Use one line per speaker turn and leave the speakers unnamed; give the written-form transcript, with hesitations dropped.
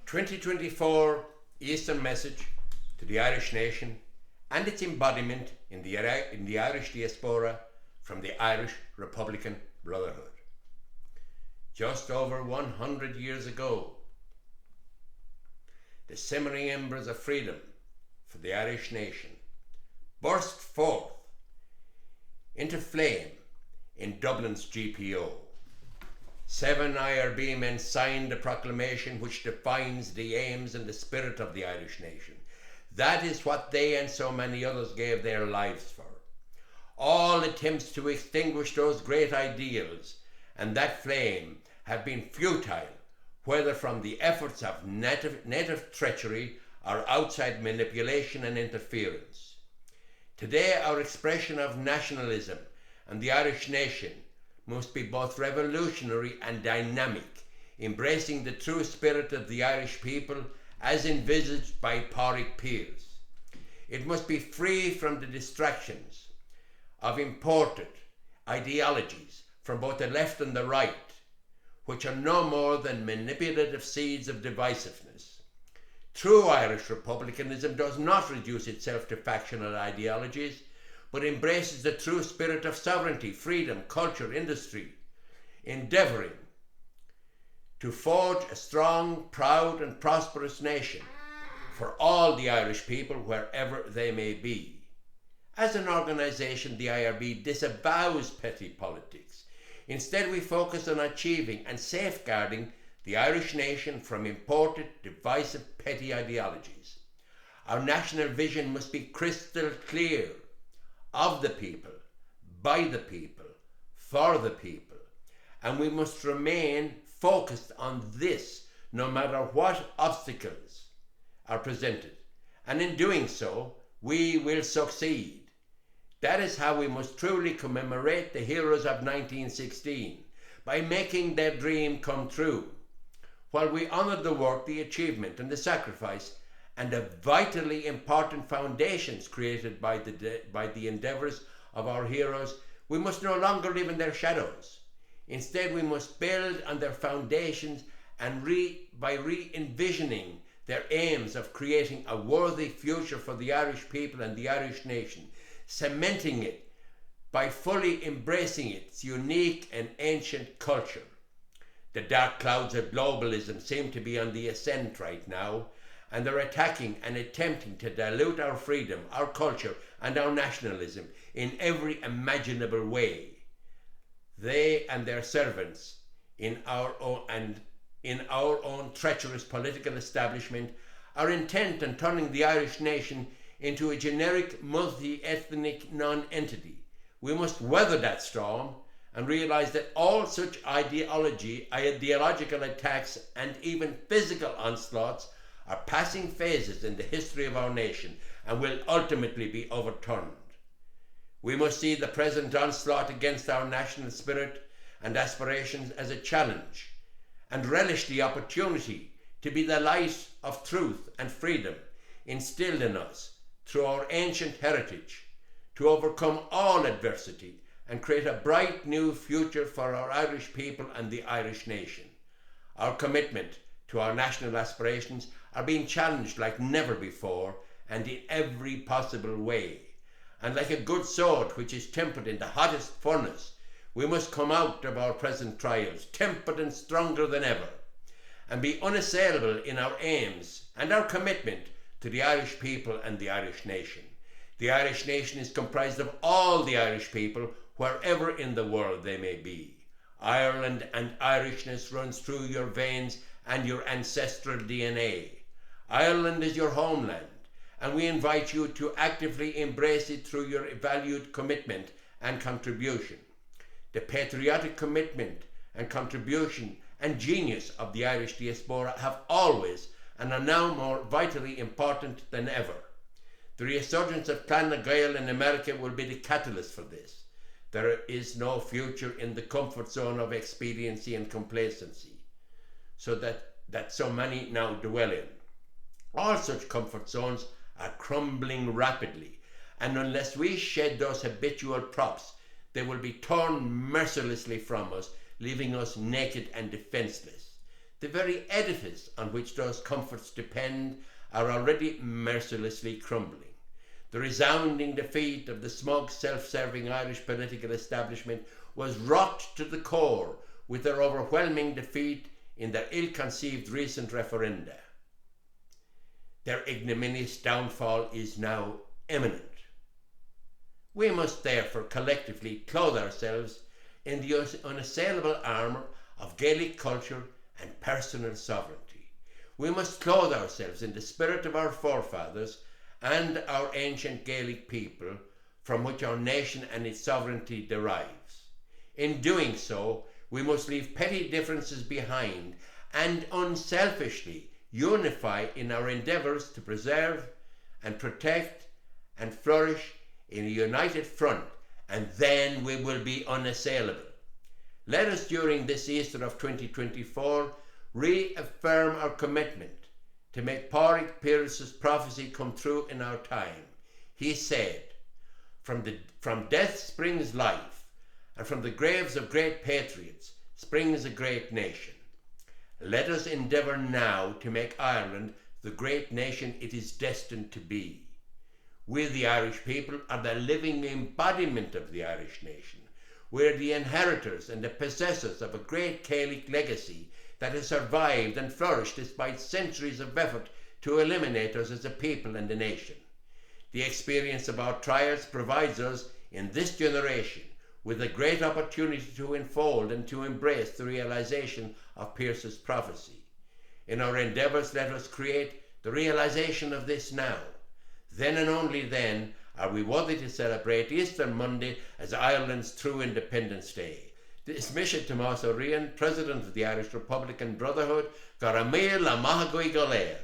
2024 Easter Message to the Irish nation and its embodiment in the Irish diaspora from the Irish Republican Brotherhood. Just over 100 years ago, the simmering embers of freedom for the Irish nation burst forth into flame in Dublin's GPO. 7 IRB men signed a proclamation which defines the aims and the spirit of the Irish nation. That is what they and so many others gave their lives for. All attempts to extinguish those great ideals and that flame have been futile, whether from the efforts of native treachery or outside manipulation and interference. Today, our expression of nationalism and the Irish nation must be both revolutionary and dynamic, embracing the true spirit of the Irish people as envisaged by Pádraig Pearse. It must be free from the distractions of imported ideologies from both the left and the right, which are no more than manipulative seeds of divisiveness. True Irish republicanism does not reduce itself to factional ideologies, but embraces the true spirit of sovereignty, freedom, culture, industry, endeavouring to forge a strong, proud and prosperous nation for all the Irish people wherever they may be. As an organisation, the IRB disavows petty politics. Instead, we focus on achieving and safeguarding the Irish nation from imported, divisive, petty ideologies. Our national vision must be crystal clear: of the people, by the people, for the people. And we must remain focused on this no matter what obstacles are presented. And in doing so, we will succeed. That is how we must truly commemorate the heroes of 1916, by making their dream come true, while we honour the work, the achievement and the sacrifice and the vitally important foundations created by the endeavours of our heroes. We must no longer live in their shadows. Instead, we must build on their foundations and by re-envisioning their aims of creating a worthy future for the Irish people and the Irish nation, cementing it by fully embracing its unique and ancient culture. The dark clouds of globalism seem to be on the ascent right now, and they're attacking and attempting to dilute our freedom, our culture and our nationalism in every imaginable way. They and their servants in our own treacherous political establishment are intent on turning the Irish nation into a generic multi-ethnic non-entity. We must weather that storm and realise that all such ideological attacks and even physical onslaughts are passing phases in the history of our nation and will ultimately be overturned. We must see the present onslaught against our national spirit and aspirations as a challenge and relish the opportunity to be the light of truth and freedom instilled in us through our ancient heritage, to overcome all adversity and create a bright new future for our Irish people and the Irish nation. Our commitment to our national aspirations are being challenged like never before and in every possible way. And like a good sword which is tempered in the hottest furnace, we must come out of our present trials tempered and stronger than ever, and be unassailable in our aims and our commitment to the Irish people and the Irish nation. The Irish nation is comprised of all the Irish people wherever in the world they may be. Ireland and Irishness runs through your veins and your ancestral DNA. Ireland is your homeland, and we invite you to actively embrace it through your valued commitment and contribution. The patriotic commitment and contribution and genius of the Irish diaspora have always and are now more vitally important than ever. The resurgence of Clan na Gael in America will be the catalyst for this. There is no future in the comfort zone of expediency and complacency, so that so many now dwell in. All such comfort zones are crumbling rapidly, and unless we shed those habitual props, they will be torn mercilessly from us, leaving us naked and defenseless. the very edifice on which those comforts depend are already mercilessly crumbling. The resounding defeat of the smug, self-serving Irish political establishment was rocked to the core with their overwhelming defeat in their ill-conceived recent referenda. Their ignominious downfall is now imminent. We must therefore collectively clothe ourselves in the unassailable armour of Gaelic culture and personal sovereignty. We must clothe ourselves in the spirit of our forefathers and our ancient Gaelic people from which our nation and its sovereignty derives. In doing so, we must leave petty differences behind and unselfishly unify in our endeavours to preserve and protect and flourish in a united front, and then we will be unassailable. Let us, during this Easter of 2024, reaffirm our commitment to make Pádraig Pearse's prophecy come true in our time. He said, from death springs life, and from the graves of great patriots springs a great nation. Let us endeavour now to make Ireland the great nation it is destined to be. We, the Irish people, are the living embodiment of the Irish nation. We are the inheritors and the possessors of a great Gaelic legacy that has survived and flourished despite centuries of effort to eliminate us as a people and a nation. The experience of our trials provides us, in this generation, with a great opportunity to unfold and to embrace the realization of Pearse's prophecy. In our endeavours, let us create the realization of this now. Then and only then are we worthy to celebrate Easter Monday as Ireland's true Independence Day. This Misha Tomás O'Rian, President of the Irish Republican Brotherhood, Garamir La Mahagui Goler.